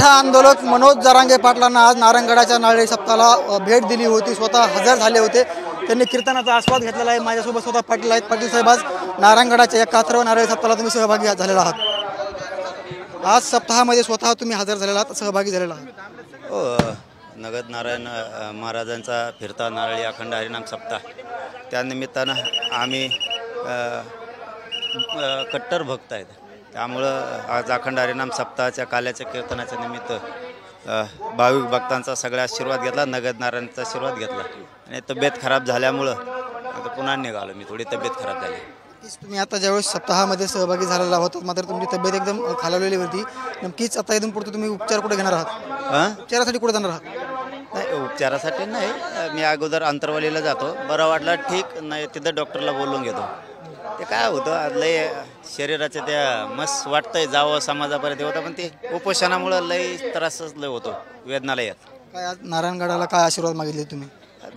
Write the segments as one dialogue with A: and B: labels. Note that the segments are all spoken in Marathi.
A: मराठा आंदोलक मनोज जरांगे पाटलांना आज नारायणगडाच्या नारळी सप्ताहाला भेट दिली होती। स्वतः हजर झाले होते। त्यांनी कीर्तनाचा आस्वाद घेतलेला आहे। माझ्यासोबत स्वतः पाटील आहेत। पाटील साहेब, आज नारायणगडाच्या या 71व्या नारळी सप्ताहाला तुम्ही सहभागी झालेला आहात। आज सप्ताहामध्ये स्वतः तुम्ही हजर झालेला आहात, सहभागी झालेला आहात।
B: हो, नगद नारायण महाराजांचा फिरता नारळी अखंड हरिनाम सप्ताह, त्यानिमित्तानं आम्ही कट्टर भक्त आहेत। त्यामुळं आज अखंड हरिनाम सप्ताहाच्या काल्याच्या कीर्तनाच्या निमित्त भाविक भक्तांचा सगळा आशीर्वाद घेतला, नगद नारायणचा आशीर्वाद घेतला। आणि तब्येत खराब झाल्यामुळं आता पुन्हा निघालो मी, थोडी तब्येत खराब झाली।
A: तुम्ही आता ज्यावेळेस सप्ताहामध्ये सहभागी झालेला होता, मात्र तुमची तब्येत एकदम खालावलेली होती। नक्कीच आता इथून पुढे तुम्ही उपचार कुठे घेणार आहात? उपचारासाठी कुठे जाणार आहात?
B: नाही, उपचारासाठी नाही, मी अगोदर अंतरवालीला जातो, बरं वाटलं ठीक, नाही तिथं डॉक्टरला बोलवून घेतो। ते काय होतं, लय शरीराच्या त्या मस्त वाटतंय जावं समाजापर्यंत होतं, पण ते उपोषणामुळं लय त्रासच लय होतो, वेदनाला येत।
A: काय आज नारायणगडाला काय आशीर्वाद मागितले तुम्ही?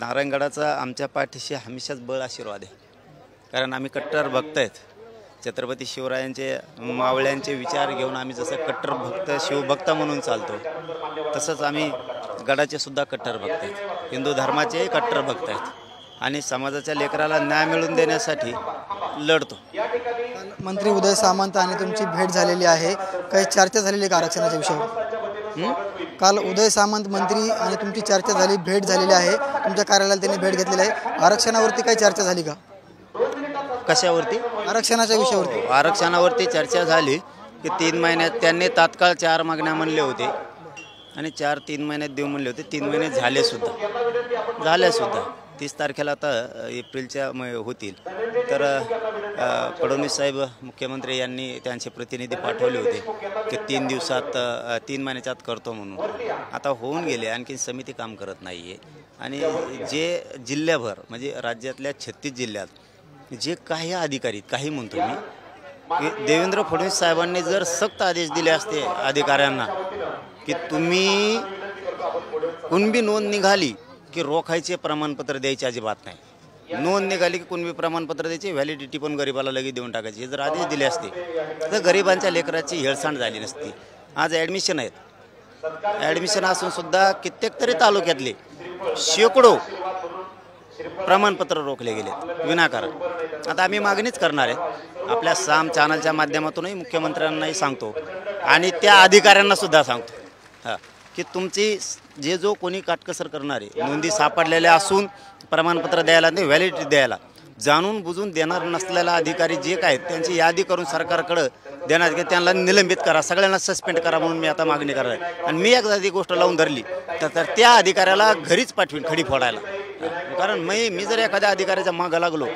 B: नारायणगडाचा आमच्या पाठीशी हमेशाच बळ आशीर्वाद आहे, कारण आम्ही कट्टर भक्त आहेत। छत्रपती शिवरायांचे मावळ्यांचे विचार घेऊन आम्ही जसं कट्टर भक्त शिवभक्त म्हणून चालतो, तसंच आम्ही गडाचे सुद्धा कट्टर भक्त आहेत, हिंदू धर्माचेही कट्टर भक्त आहेत आणि समाजाच्या लेकराला न्याय मिळवून देण्यासाठी लढतो।
A: मंत्री उदय सामंत आणि तुमची भेट झालेली आहे, काही चर्चा झालेली का आरक्षणाच्या विषयावर? काल उदय सामंत मंत्री आणि तुमची चर्चा झाली, भेट झालेली आहे, तुमच्या कार्यालयाला त्यांनी भेट घेतलेली आहे। आरक्षणावरती काही चर्चा झाली का?
B: कशावरती?
A: आरक्षणाच्या विषयावरती।
B: आरक्षणावरती चर्चा झाली की 3 महिन्यात त्यांनी तात्काळ 4 मागण्या म्हणले होते आणि 3 महिन्यात देऊ म्हणले होते। 3 महिने झाले सुद्धा 30 तारखेला आता एप्रिलच्या होतील, तर फडणवीस साहेब मुख्यमंत्री यांनी त्यांचे प्रतिनिधी पाठवले होते की 3 दिवसात 3 महिन्याच्या आत करतो म्हणून। आता होऊन गेले, आणखी समिती काम करत नाही आहे आणि जे जिल्ह्याभर म्हणजे राज्यातल्या 36 जिल्ह्यात जे काही अधिकारी, काही म्हणतो मी, देवेंद्र फडणवीस साहेबांनी जर सक्त आदेश दिले असते अधिकाऱ्यांना की तुम्ही कुणबी नोंद निघाली की रोखायचे प्रमाणपत्र द्यायचे अजिबात नाही, नोंद निघाली की कुणबी प्रमाणपत्र द्यायचे, व्हॅलिडिटी पण गरिबाला लगेच देऊन टाकायची, हे जर आदेश दिले असते तर गरिबांच्या लेकराची हेळसांड झाली नसती। आज ॲडमिशन आहेत, ॲडमिशन असून सुद्धा कित्येक तरी तालुक्यातले शेकडो प्रमाणपत्र रोखले गेले विनाकारण। आता आम्ही मागणीच करणार आहे, आपल्या साम चॅनलच्या माध्यमातूनही मुख्यमंत्र्यांनाही सांगतो आणि त्या अधिकाऱ्यांना सुद्धा सांगतो की तुमची जो कोणी काटकसर करणारे, नोंदी सापडलेल्या असून प्रमाणपत्र द्यायला नाही, व्हॅलिडिटी द्यायला जाणून बुजून देणार नसलेला अधिकारी जे काय त्यांची यादी करून सरकारकडे देण्यात की त्यांना निलंबित करा, सगळ्यांना सस्पेंड करा म्हणून मी आता मागणी करणार आहे। आणि मी एकदा ती गोष्ट लावून धरली तर त्या अधिकाऱ्याला घरीच पाठवीन खडी फोडायला, कारण मी जर एखाद्या अधिकाऱ्याच्या मागं लागलो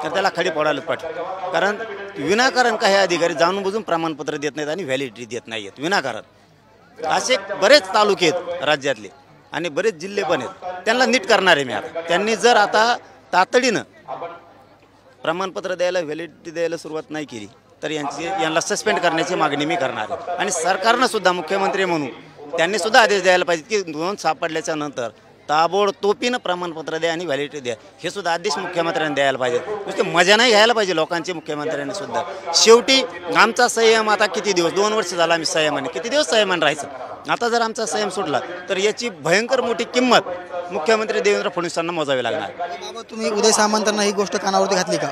B: तर त्याला खडी फोडायलाच पाठवेन, कारण विनाकारण काही अधिकारी जाणून बुजून प्रमाणपत्र देत नाहीत आणि व्हॅलिडिटी देत नाही आहेत विनाकारण। असे बरेच तालुके आहेत राज्यातले आणि बरेच जिल्हे पण आहेत, त्यांना नीट करणार आहे मी आता। त्यांनी जर आता तातडीनं प्रमाणपत्र द्यायला, व्हॅलिडिटी द्यायला सुरुवात नाही केली तर यांना सस्पेंड करण्याची मागणी मी करणार आहे। आणि सरकारनं सुद्धा, मुख्यमंत्री म्हणून त्यांनी सुद्धा आदेश द्यायला पाहिजे की नोंद सापडल्याच्या नंतर ताबडतोबीनं प्रमाणपत्र द्या आणि व्हॅलिडिटी द्या, हे सुद्धा आदेश मुख्यमंत्र्यांनी द्यायला पाहिजे। नुसते मजा नाही घ्यायला पाहिजे लोकांची मुख्यमंत्र्यांनी सुद्धा। शेवटी आमचा संयम आता किती दिवस, 2 वर्ष झाला आम्ही संयमाने, किती दिवस संयमाने राहायचं। आता जर आमचा संयम सुटला तर याची भयंकर मोठी किंमत मुख्यमंत्री देवेंद्र फडणवीसांना मोजावी लागणार।
A: बाबा, तुम्ही उदय सामंतांना ही गोष्ट कानावरती घातली का?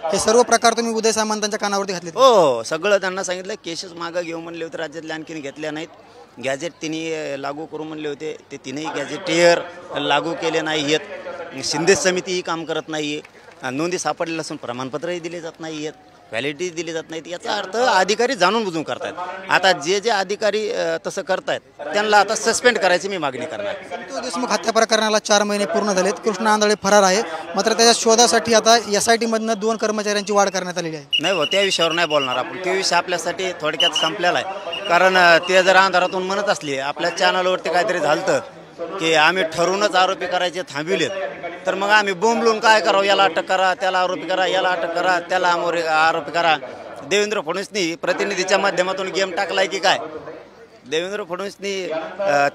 A: हे सर्व प्रकार तुम्ही उदय सामंतांच्या कानावरती घातले?
B: हो, सगळं त्यांना सांगितलं। केसेस मागं घेऊ म्हणले होते, राज्यातले आणखीन घेतल्या नाहीत। गॅजेट तिने लागू करू म्हणले होते, ते तिनेही गॅजेटियर लागू केले नाही आहेत। शिंदे समिती ही काम करत नाही आहे, नोंदी सापडलेल्या असून प्रमाणपत्रही दिले जात नाही आहेत, व्हॅलिडिटी दिली जात नाहीत। याचा अर्थ अधिकारी जाणून बुजून करतायत। आता जे अधिकारी तसं करतायत त्यांना आता सस्पेंड करायची मी मागणी करणार।
A: संतोष देशमुख हत्या प्रकरणाला 4 महिने पूर्ण झालेत, कृष्णा आंधळे फरार आहे, मात्र त्याच्या शोधासाठी आता SIT मधनं 2 कर्मचाऱ्यांची वाढ करण्यात आलेली आहे।
B: नाही हो, त्या विषयावर नाही बोलणार आपण, ते विषय आपल्यासाठी थोडक्यात संपलेला आहे, कारण ते जर अंधारातून म्हणत असले आपल्या चॅनलवरती काहीतरी झालं की आम्ही ठरवूनच आरोपी करायचे थांबविलेत, तर मग आम्ही बोंबलून काय करावं, याला अटक करा, त्याला आरोपी करा, याला अटक करा, त्याला आरोपी करा। देवेंद्र फडणवीसनी प्रतिनिधीच्या माध्यमातून गेम टाकलाय की काय? देवेंद्र फडणवीसनी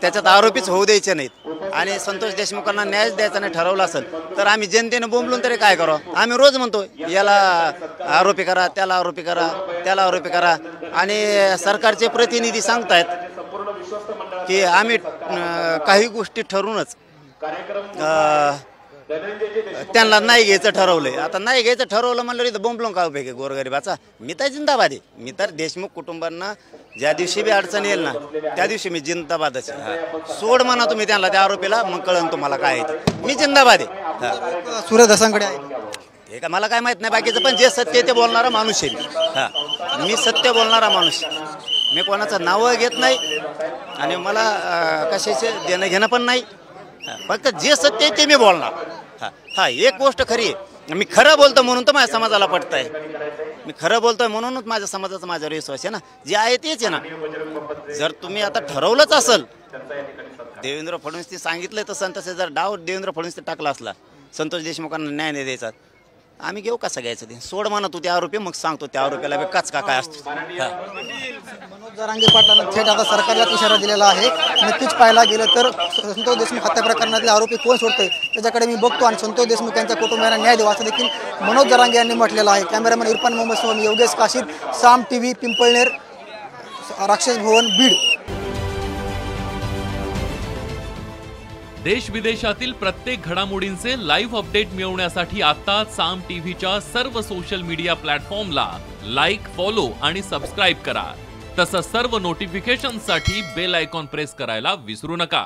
B: त्याच्यात आरोपीच होऊ द्यायचे नाहीत आणि संतोष देशमुखांना न्यायच द्यायचा नाही ठरवलं असेल तर आम्ही जनतेनं बोंबलून तरी काय करावं? आम्ही रोज म्हणतो याला आरोपी करा, त्याला आरोपी करा, त्याला आरोपी करा, आणि सरकारचे प्रतिनिधी सांगतायत की आम्ही काही गोष्टी ठरवूनच त्यांना नाही घ्यायचं ठरवलंय. आता नाही घ्यायचं ठरवलं म्हणलं इथं बोंबलून का उपयोग आहे गोरगरिबाचा. मी तर जिंदाबाद आहे. मी तर देशमुख कुटुंबांना ज्या दिवशी बी अडचण येईल ना त्या दिवशी मी जिंदाबादच आहे. सोड म्हणा तुम्ही त्यांना त्या आरोपीला, मग कळन तुम्हाला काय आहे. मी जिंदाबाद आहे.
A: सूर्य धसांकडे आहे.
B: हे का मला काय माहित नाही बाकीचं, पण जे सत्य ते बोलणारा माणूस आहे मी. मी सत्य बोलणारा माणूस. मी कोणाचं नावं घेत नाही आणि मला कशाचे देणं घेणं पण नाही. फक्त जे सत्य आहे ते मी बोलणार. हा एक गोष्ट खरी आहे, मी खरं बोलतो म्हणून तर माझ्या समाजाला पटत आहे. मी खरं बोलतोय म्हणूनच माझ्या समाजाचा माझ्यावर विश्वास आहे ना. जे आहे तेच आहे ना. जर तुम्ही आता ठरवलंच असेल, देवेंद्र फडणवीस सांगितलंय तसं, तसं जर डाव देवेंद्र फडणवीस टाकला असला संतोष देशमुखांना न्याय नाही द्यायचा, आम्ही घेऊ कसं घ्यायचं ते. सोड म्हणा तू त्या आरोपी, मग सांगतो त्या आरोपीला कच का काय असतो.
A: मनोज जरांगे पाटलांना थेट आता सरकारला इशारा दिलेला आहे. नक्कीच पाहायला गेलं तर संतोष देशमुख हत्या प्रकरणातले आरोपी कोण सोडतोय त्याच्याकडे मी बघतो आणि संतोष देशमुख यांच्या कुटुंबियांना न्याय द्यावा असं देखील मनोज जरांगे यांनी म्हटलेलं आहे. कॅमेरामॅन इरफान मोहम्मदसह मी योगेश काशीद, साम TV, पिंपळनेर, राक्षस भवन, बीड.
C: देश विदेशातील प्रत्येक घडामोडींचे लाईव्ह अपडेट मिळवण्यासाठी आता साम टीव्हीच्या सर्व सोशल मीडिया प्लॅटफॉर्मला लाईक, फॉलो आणि सबस्क्राईब करा. तसंच सर्व नोटिफिकेशनसाठी बेल आयकॉन प्रेस करायला विसरू नका.